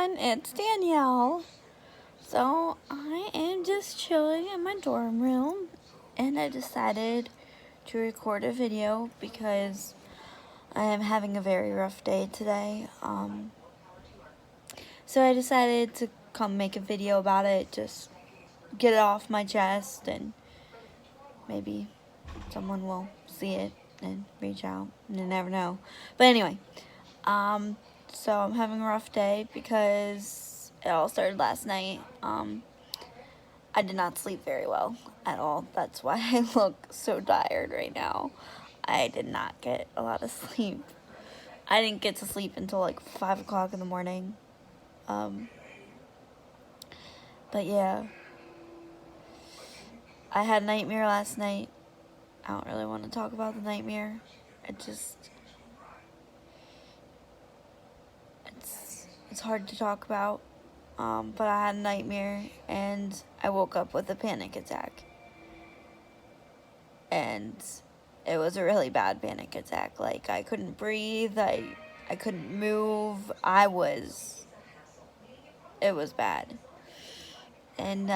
everyone, it's Danielle. So I am just chilling in my dorm room and I decided to record a video because I am having a very rough day today. So I decided to come make a video about it, just get it off my chest, and maybe someone will see it and reach out. You never know. But anyway, so I'm having a rough day because it all started last night. I did not sleep very well at all. That's why I look so tired right now. I did not get a lot of sleep. I didn't get to sleep until like 5 o'clock in the morning. But yeah, I had a nightmare last night. I don't really want to talk about the nightmare. It's hard to talk about. But I had a nightmare and I woke up with a panic attack. And it was a really bad panic attack. Like, I couldn't breathe, I couldn't move, it was bad. And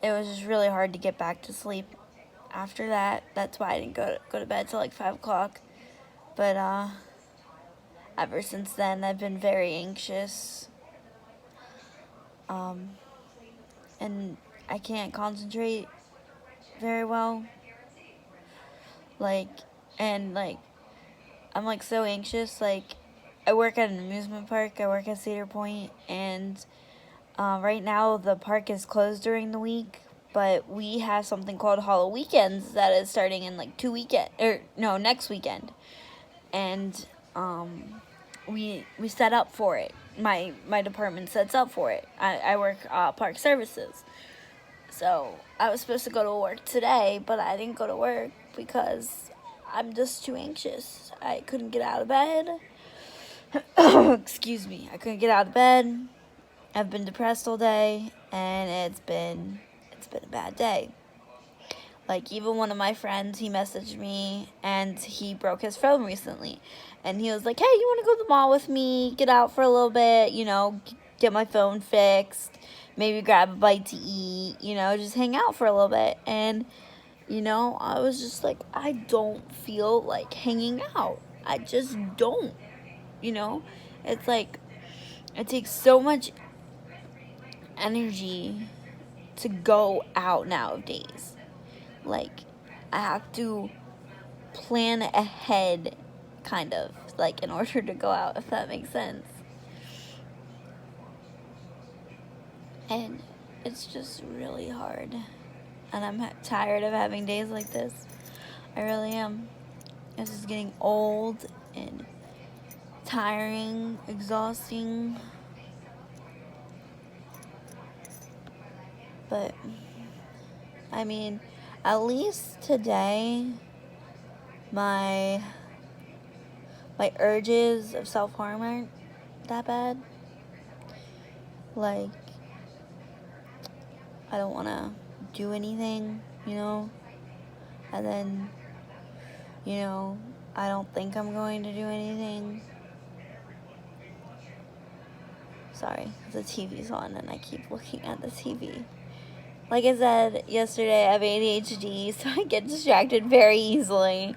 it was just really hard to get back to sleep after that. That's why I didn't go to bed till like 5 o'clock. But ever since then, I've been very anxious. And I can't concentrate very well. I'm like so anxious. Like, I work at an amusement park. I work at Cedar Point, and right now the park is closed during the week, but we have something called Hollow Weekends that is starting in like next weekend, and we set up for it. My department sets up for it. I work park services, so I was supposed to go to work today, but I didn't go to work because I'm just too anxious. I couldn't get out of bed. Excuse me. I couldn't get out of bed. I've been depressed all day, and it's been a bad day. Like, even one of my friends, he messaged me, and he broke his phone recently. And he was like, hey, you want to go to the mall with me? Get out for a little bit, get my phone fixed. Maybe grab a bite to eat, just hang out for a little bit. And, I was just like, I don't feel like hanging out. I just don't, It's like, it takes so much energy to go out nowadays. Like, I have to plan ahead, kind of, like, in order to go out, if that makes sense. And it's just really hard. And I'm tired of having days like this. I really am. This is getting old and tiring, exhausting. But, I mean, at least today, my urges of self-harm aren't that bad. Like, I don't want to do anything, and then, I don't think I'm going to do anything. Sorry, the TV's on and I keep looking at the TV. Like I said yesterday, I have ADHD, so I get distracted very easily.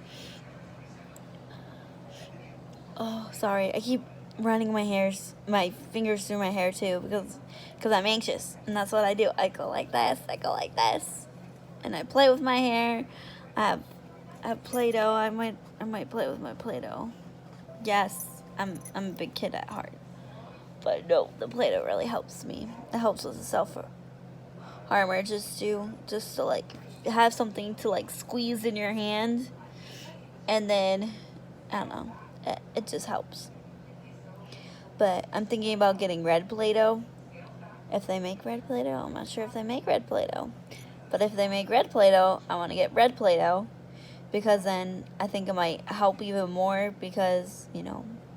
Oh, sorry. I keep running my fingers through my hair too, because I'm anxious, and that's what I do. I go like this, and I play with my hair. I have Play-Doh. I might play with my Play-Doh. Yes, I'm a big kid at heart, but no, the Play-Doh really helps me. It helps with the self-harmer, just to like have something to like squeeze in your hand, and then I don't know. It just helps. But I'm thinking about getting red Play-Doh. If they make red Play-Doh, I'm not sure if they make red Play-Doh. But if they make red Play-Doh, I want to get red Play-Doh, because then I think it might help even more, because,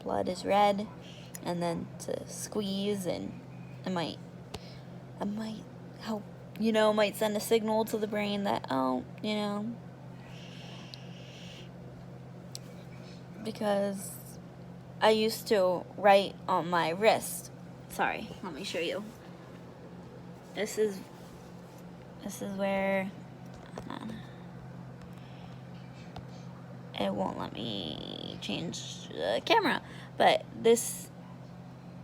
blood is red, and then to squeeze, and it might help, might send a signal to the brain that, because, I used to write on my wrist. Sorry, let me show you. This is where it won't let me change the camera, but this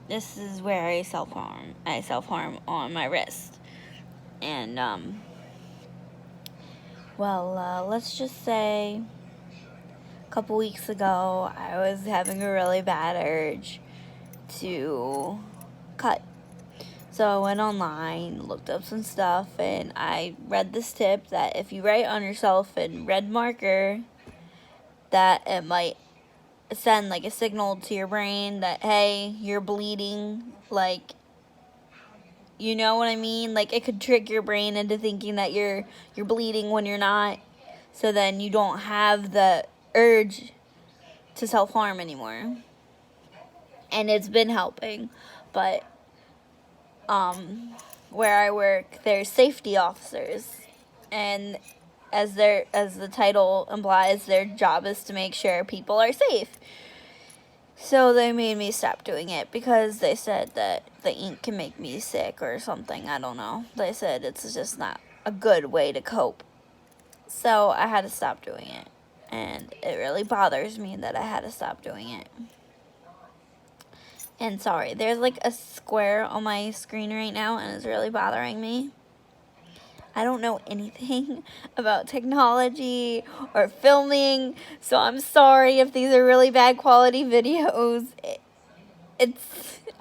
is where I self harm on my wrist. And let's just say a couple weeks ago I was having a really bad urge to cut. So I went online, looked up some stuff, and I read this tip that if you write on yourself in red marker, that it might send like a signal to your brain that, hey, you're bleeding. Like, you know what I mean? Like, it could trick your brain into thinking that you're bleeding when you're not. So then you don't have the urge to self-harm anymore. And it's been helping. But where I work, there's safety officers, and as the title implies, their job is to make sure people are safe. So they made me stop doing it because they said that the ink can make me sick or something. I don't know. They said it's just not a good way to cope. So I had to stop doing it. And it really bothers me that I had to stop doing it. And sorry, there's like a square on my screen right now and it's really bothering me. I don't know anything about technology or filming, so I'm sorry if these are really bad quality videos.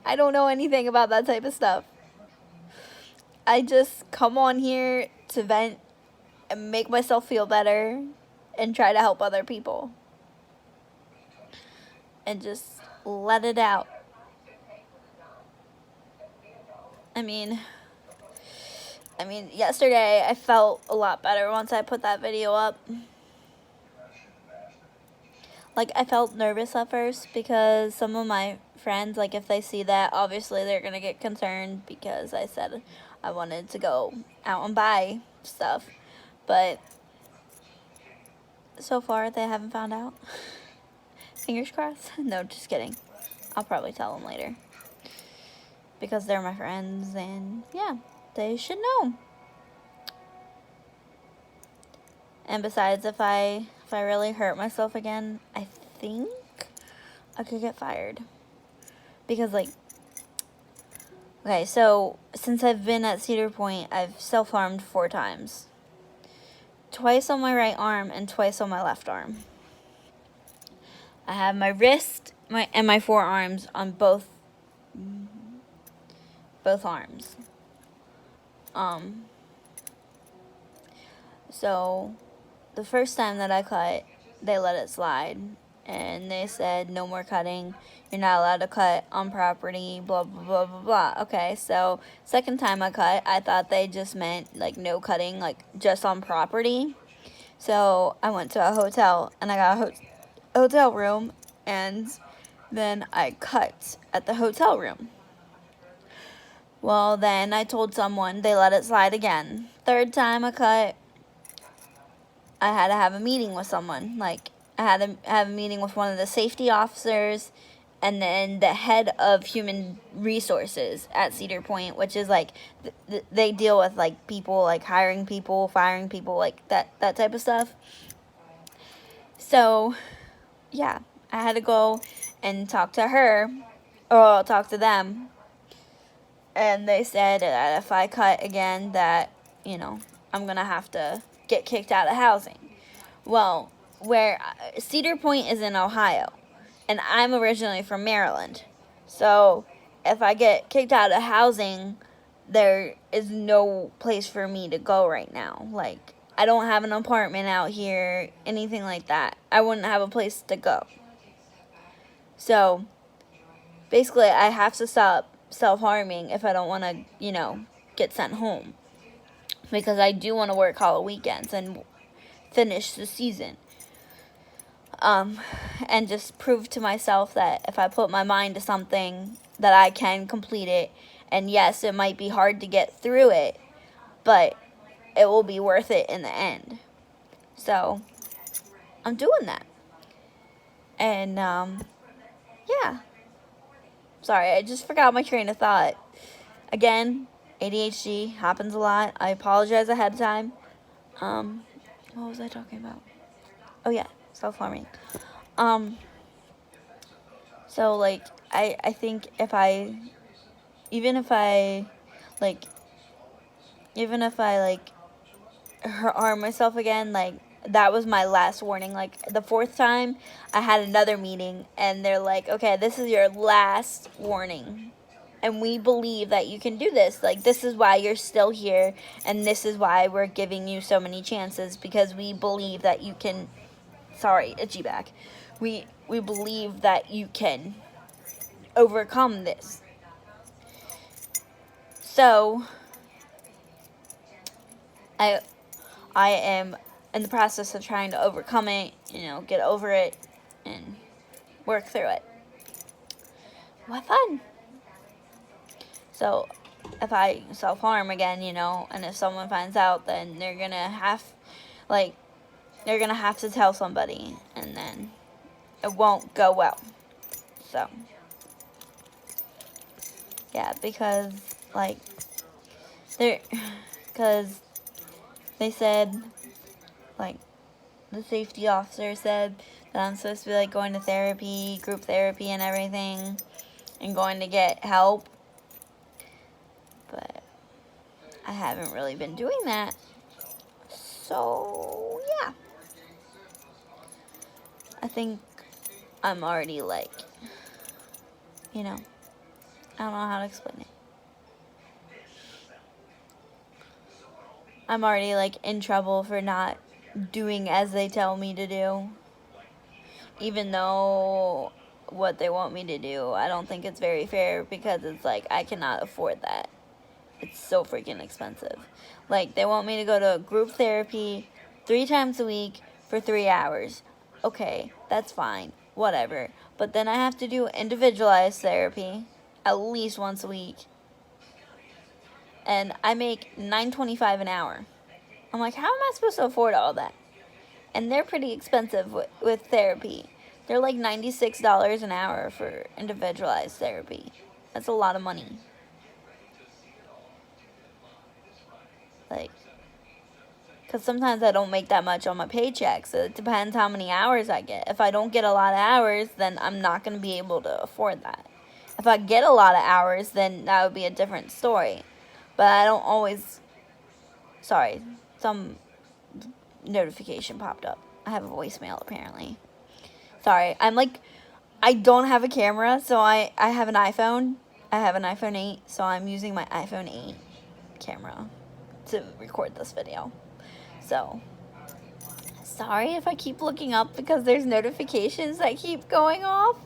I don't know anything about that type of stuff. I just come on here to vent and make myself feel better and try to help other people. And just let it out. I mean, yesterday I felt a lot better once I put that video up. Like, I felt nervous at first because some of my friends, like, if they see that, obviously they're going to get concerned because I said I wanted to go out and buy stuff. But so far, they haven't found out. Fingers crossed. No, just kidding. I'll probably tell them later. Because they're my friends, and yeah, they should know. And besides, if I really hurt myself again, I think I could get fired. Because, like, okay, so since I've been at Cedar Point, I've self-harmed 4 times. Twice on my right arm and twice on my left arm. I have my wrist and my forearms on both arms. So the first time that I cut, they let it slide. And they said, no more cutting. You're not allowed to cut on property, blah, blah, blah, blah, blah. Okay, so second time I cut, I thought they just meant, like, no cutting, like, just on property. So I went to a hotel, and I got a hotel room, and then I cut at the hotel room. Well, then I told someone, they let it slide again. Third time I cut, I had to have a meeting with someone. Like, I had to have a meeting with one of the safety officers and then the head of human resources at Cedar Point, which is like, they deal with like people, like hiring people, firing people, like that type of stuff. So, yeah, I had to go and talk to her, or talk to them. And they said that if I cut again, that, I'm going to have to get kicked out of housing. Well, where Cedar Point is in Ohio, and I'm originally from Maryland. So if I get kicked out of housing, there is no place for me to go right now. Like, I don't have an apartment out here, anything like that. I wouldn't have a place to go. So basically, I have to stop self-harming if I don't want to, get sent home. Because I do want to work all weekends and finish the season. And just prove to myself that if I put my mind to something, that I can complete it. And yes, it might be hard to get through it, but it will be worth it in the end. So I'm doing that. And yeah. Sorry, I just forgot my train of thought. Again, ADHD happens a lot. I apologize ahead of time. What was I talking about? Oh yeah, self-harming. So like I think even if I like harm myself again, like that was my last warning. Like the fourth time I had another meeting and they're like, okay, this is your last warning. And we believe that you can do this. Like, this is why you're still here, and this is why we're giving you so many chances, because we believe that you can. Sorry, itchy back. We believe that you can overcome this. So, I am in the process of trying to overcome it. Get over it and work through it. What fun! So, if I self-harm again, and if someone finds out, then they're gonna have to tell somebody, and then it won't go well. So, yeah, because they said, the safety officer said that I'm supposed to be going to therapy, group therapy, and everything, and going to get help. But I haven't really been doing that. So, yeah. I think I'm already I don't know how to explain it. I'm already in trouble for not doing as they tell me to do. Even though what they want me to do, I don't think it's very fair, because it's I cannot afford that. It's so freaking expensive. They want me to go to group therapy 3 times a week for 3 hours. Okay, that's fine. Whatever. But then I have to do individualized therapy at least once a week. And I make $9.25 an hour. I'm like, how am I supposed to afford all that? And they're pretty expensive with therapy. They're $96 an hour for individualized therapy. That's a lot of money. Because sometimes I don't make that much on my paycheck, so it depends how many hours I get. If I don't get a lot of hours, then I'm not going to be able to afford that. If I get a lot of hours, then that would be a different story. But I don't always... Sorry, some notification popped up. I have a voicemail, apparently. Sorry, I don't have a camera, so I have an iPhone. I have an iPhone 8, so I'm using my iPhone 8 camera to record this video. So, sorry if I keep looking up, because there's notifications that keep going off.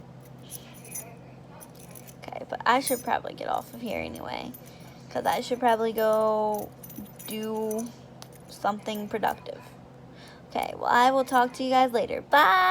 Okay, but I should probably get off of here anyway, because I should probably go do something productive. Okay, well, I will talk to you guys later. Bye!